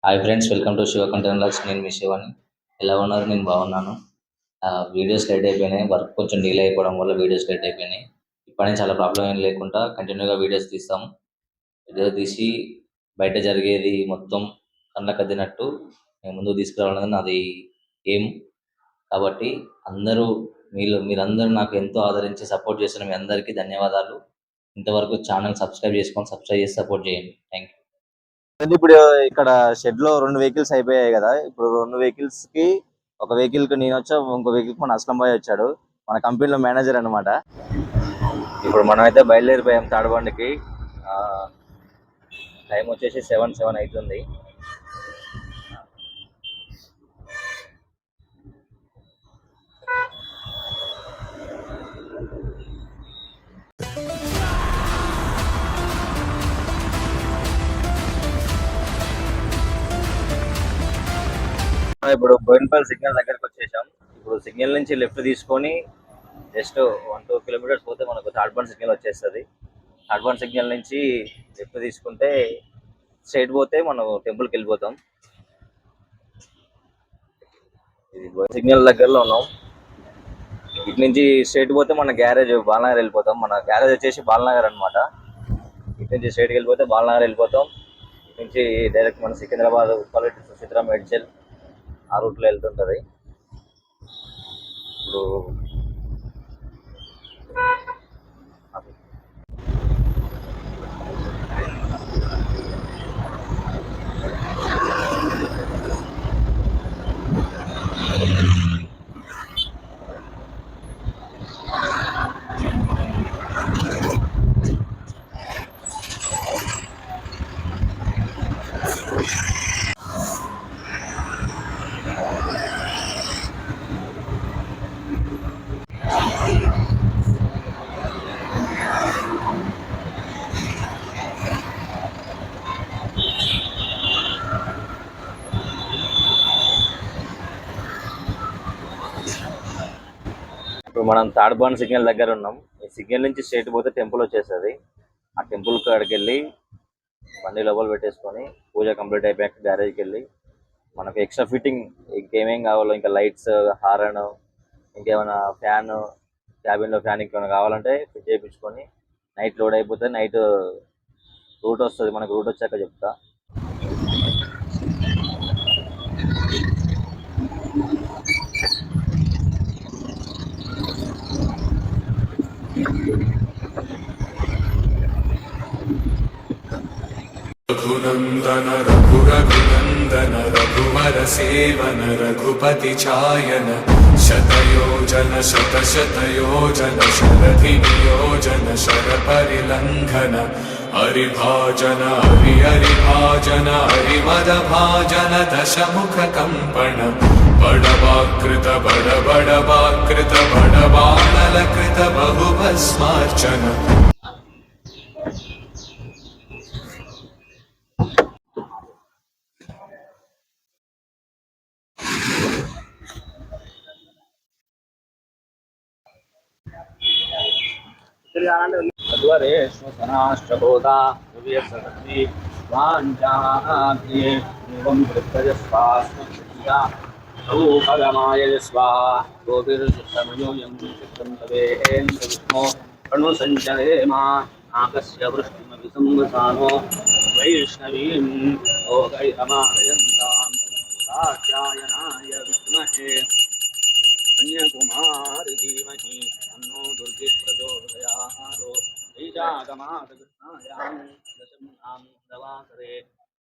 Hi friends, welcome to Shiva content logs. నేను మీ శివని. ఎలా ఉన్నారు? నేను బాగున్నాను. వీడియోస్ లేట్ అయిపోయినాయి. వర్క్ కొంచెం డిలే అయిపోవడం వల్ల వీడియోస్ లేట్ అయిపోయినాయి. ఇప్పటి చాలా ప్రాబ్లం ఏం లేకుండా కంటిన్యూగా వీడియోస్ తీస్తాం. వీడియో తీసి బయట జరిగేది మొత్తం కళ్ళకద్దినట్టు నేను ముందుకు తీసుకురావాలన్నది నాది ఏం. కాబట్టి అందరూ మీరందరూ నాకు ఎంతో ఆదరించి సపోర్ట్ చేస్తున్న మీ అందరికీ ధన్యవాదాలు. ఇంతవరకు ఛానల్ సబ్స్క్రైబ్ చేసి సపోర్ట్ చేయండి. Thank you. ఇప్పుడు ఇక్కడ షెడ్ లో 2 వెహికల్స్ అయిపోయాయి కదా. ఇప్పుడు 2 వెహికల్స్ కి, ఒక వెహికల్ కి నేను వచ్చా, ఇంకో వెహికల్ కి మన అస్లం బాయ్ వచ్చాడు, మన కంపెనీలో మేనేజర్ అనమాట. ఇప్పుడు మనం అయితే బయలుదేరిపోయాం తాడబండికి. టైం వచ్చేసి 7 అవుతుంది. ఇప్పుడు బోయినపల్లి సిగ్నల్ దగ్గరకు వచ్చేసాం. ఇప్పుడు సిగ్నల్ నుంచి లెఫ్ట్ తీసుకొని జస్ట్ 1-2 కిలోమీటర్స్ పోతే మనకు తాడ్బండ్ సిగ్నల్ వచ్చేస్తుంది. తాడ్బండ్ సిగ్నల్ నుంచి లెఫ్ట్ తీసుకుంటే స్ట్రైట్ పోతే మనం టెంపుల్కి వెళ్ళిపోతాం. ఇది సిగ్నల్ దగ్గరలో ఉన్నాం. ఇటు నుంచి స్ట్రైట్ పోతే మన గ్యారేజ్ బాలనగర్ వెళ్ళిపోతాం. మన గ్యారేజ్ వచ్చేసి బాలనగర్ అనమాట. ఇటు నుంచి స్ట్రైట్కి వెళ్ళిపోతే బాలనగర్ వెళ్ళిపోతాం. ఇటు నుంచి డైరెక్ట్ మన సికింద్రాబాద్, ఉప్పల్, సుచిత్ర, మేడ్చల్ ఆ రూట్లో వెళ్తుంటుంది. ఇప్పుడు మనం తాడ్బండ్ సిగ్నల్ దగ్గర ఉన్నాం. ఈ సిగ్నల్ నుంచి స్ట్రైట్ పోతే టెంపుల్ వచ్చేస్తుంది. ఆ టెంపుల్ కాడికి వెళ్ళి బండి లోపల పెట్టేసుకొని పూజ కంప్లీట్ అయిపోయాక గ్యారేజ్కి వెళ్ళి మనకు ఎక్స్ట్రా ఫిట్టింగ్ ఇంకేమేం కావాలో, ఇంకా లైట్స్, హారన్, ఇంకేమైనా ఫ్యాన్, క్యాబిన్లో ఫ్యాన్ ఇంకేమైనా కావాలంటే ఫిట్ చేయించుకొని నైట్ లోడ్ అయిపోతే నైట్ రూట్ వస్తుంది. మనకు రూట్ వచ్చాక చెప్తా. रघुनंदन रघुरघुनंदन रघुवर सेवन रघुपति चायन शतयोजन शतशतयोजन शरधि नियोजन शर परिलंघन हरिभाजन हरिभाजन हरिमदभाजन दशमुख कंपन बड़वाकृत बड़वाकृत बड़वानलकृत बहुभस्मार्चन अध्वरेश्वसनाष्टबोधा भुव्यसरति वाञ्छाग्ने एवं वृत्तजस्वास्मया रूपगमाय स्वाहा गोभिर्षमयो यं चित्रं तवेन्द्रविष्णो कणुसञ्चरेमा नागस्य वृष्टिमभिसंवसानो वैष्णवीं योगैरमालयन्तां कात्यायनाय विद्महे कन्याकुमारी धीमहि तन्नो दुर्गे प्रचोदयात्। ईशागमादकृष्णायां दशम्यां दवासरे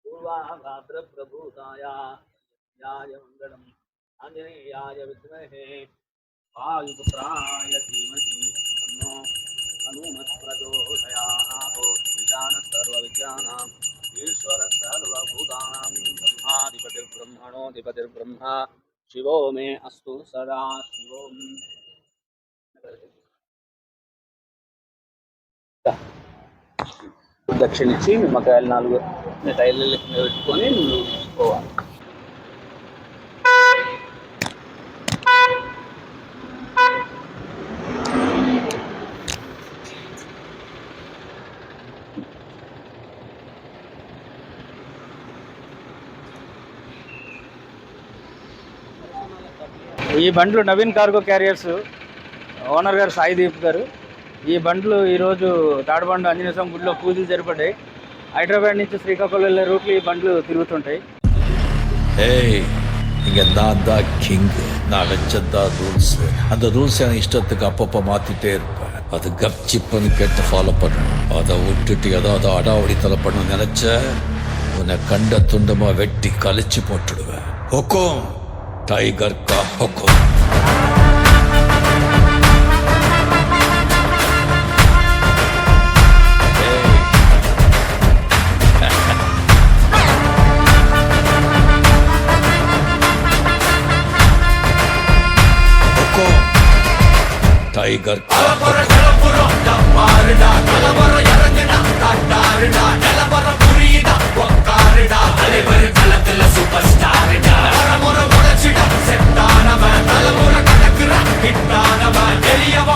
पूर्वाभाद्रप्रभूतायाय मङ्गलम् आञ्जनेयाय विद्महे वायुपुत्राय धीमहि तन्नो हनुमत् प्रचोदयात्। ईशानः सर्वविद्यानाम् ईश्वरः सर्वभूतानां ब्रह्माधिपतिर्ब्रह्मणोऽधिपतिर्ब्रह्मा शिवो मे अस्तु सदा शिवों। దక్షిణించి నిమ్మకాయలు 4 మిఠాయిలు పెట్టుకొని పోవాలి. ఈ బండ్లు నవీన్ కార్గో క్యారియర్స్ ఓనర్ గారు సాయిదీప్ గారు. ఈ బండ్లు ఈరోజు తాడబండు ఆంజనేయ స్వామి గుడిలో పూజలు జరపడ్డాయి. ஹைதராபாத் నుంచి శ్రీకాకుళం వెళ్ళే రూట్లు ఈ బండ్లు తిరుగుతుంటాయి. ஏய் இங்க நான் தான் கிங். நான் வச்சதான் ரூல்ஸ். அந்த ரூல்ஸ் என் இஷ்டத்துக்கு அப்பப்போ மாத்திட்டே இருப்பேன். அது கப்சிப்புன்னு கேட்டு ஃபாலோ பண்ணணும். அதை விட்டுட்டு ஏதாவது அடாவடித்தலை பண்ண நினைச்ச உன்னை கண்ட துண்டமா வெட்டி கழிச்சு போட்டுடுவேன். ஹொக்கும் டைகர் கா ஹொக்கும். டைகர்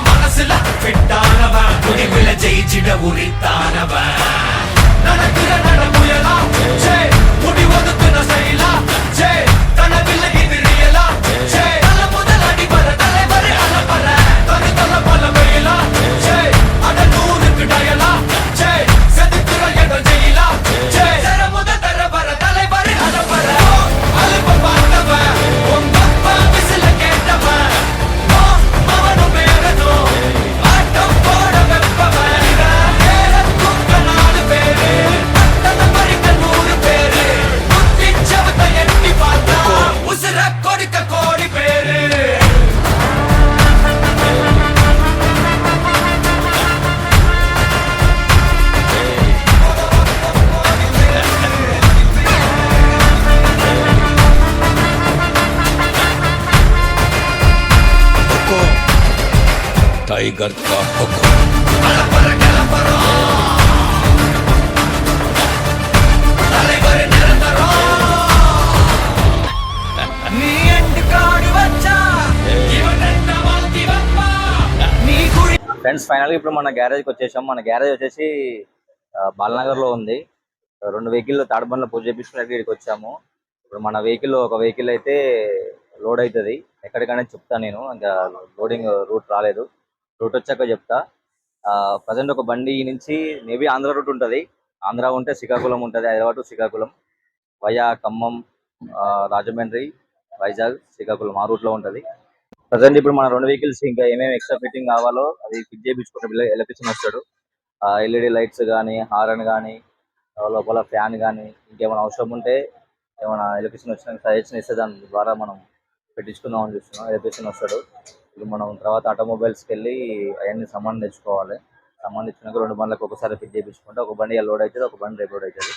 மனசுல ஃபிட்டானவன் முடிவுல ஜெயிச்சிட உரித்தானவன் நடக்கிற நடமுயலா முடி ஒதுக்குன செயலா கனவில்லை இது ரியலா தல முதல் அடிபர தலைவர் அலப்பற தல பல வெயிலா அட நூறுக்கு டயலா செதுக்குற எடம் ஜெயிலா தர முத தர வர தலைவர் அலப்பற அலுப்ப பார்த்தவன் உங்க அப்பா விசில கேட்டவன் மவனும் பேரனும் ஆட்டம் போட வெப்பவன் குக்க 4 பேரு பட்டத பறிக்க 100 பேரு குத்தி சவத்தை எட்டி பார்த்தா உசுர கொடுக்க கோடி பேரு. டைகர் கா ஹொக்கும். தலைவர் நிரந்தரம் நீ எண்டு காடு வச்சா இவன் என்ன மாத்தி வைப்பா நீ குழி. ఫ్రెండ్స్ ఫైనల్గా ఇప్పుడు మన గ్యారేజ్కి వచ్చేసాం. మన గ్యారేజ్ వచ్చేసి బాలనగర్లో ఉంది. 2 వెహికల్ తాడబండ్లో పూజ చేయించుకుని ఇక్కడికి వచ్చాము. ఇప్పుడు మన ఒక వెహికల్ అయితే లోడ్ అవుతుంది. ఎక్కడికైనా చెప్తాను నేను, ఇంకా లోడింగ్ రూట్ రాలేదు. రూట్ వచ్చాక చెప్తా. ప్రజెంట్ ఒక బండి నుంచి మేబీ ఆంధ్ర రూట్ ఉంటుంది. ఆంధ్ర ఉంటే శ్రీకాకుళం ఉంటుంది, హైదరాబాద్ టు శ్రీకాకుళం వయా ఖమ్మం, రాజమండ్రి, వైజాగ్, శ్రీకాకుళం ఆ రూట్లో ఉంటుంది. ప్రజెంట్ ఇప్పుడు మన 2 వెహికల్స్ ఇంకా ఏమేమి ఎక్స్ట్రా ఫిట్టింగ్ కావాలో అది ఫిట్ చేయించుకుంటే ఎలక్ట్రిషియన్ వస్తాడు. ఎల్ఈడి లైట్స్ కానీ, హారన్ కానీ, లోపల ఫ్యాన్ కానీ, ఇంకేమైనా అవసరం ఉంటే ఏమైనా ఎలక్ట్రిషియన్ వచ్చిన సజెషన్ ఇస్తే దాని ద్వారా మనం పెట్టించుకుందామని చూస్తున్నాం. ఎలక్ట్రిషియన్ వస్తాడు. ఇప్పుడు మనం తర్వాత ఆటోమొబైల్స్కి వెళ్ళి అవన్నీ సామాన్ తెచ్చుకోవాలి. సామాన్ తెచ్చినాక 2 బండ్లకు ఒకసారి ఫిట్ చేయించుకుంటే ఒక బండి లోడ్ అవుతుంది, ఒక బండి రేపు లోడ్ అవుతుంది.